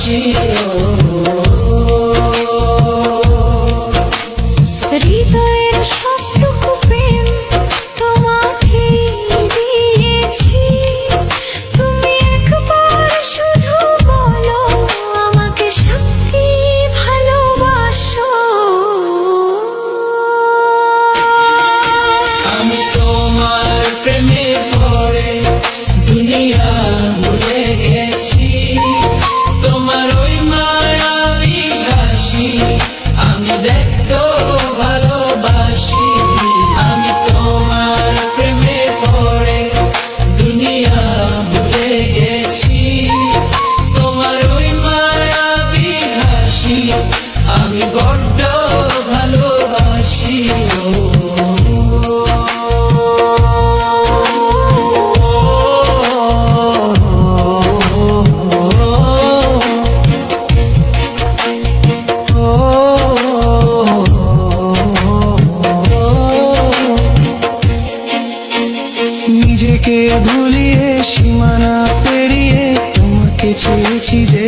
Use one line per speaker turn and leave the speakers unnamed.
ভালোবাসি।
হৃদয়ের সবটুকু প্রেম তোমাকে দিয়েছি, তুমি একবার শুধু বলো আমাকে সত্যি ভালোবাসো।
আমি তোমার প্রেমে পড়ে দুনিয়া ভুলে গেছি, তোমার ওই মায়াবী হাসি আমি দেখতেও ভালোবাসি। আমি তোমার প্রেমে পড়ে দুনিয়া ভুলে গেছি, তোমার ওই মায়াবী হাসি আমি বড্ড ভালোবাসি।
নিজেকে ভুলিয়ে সীমানা পেরিয়ে তোমাকে চেয়েছি যে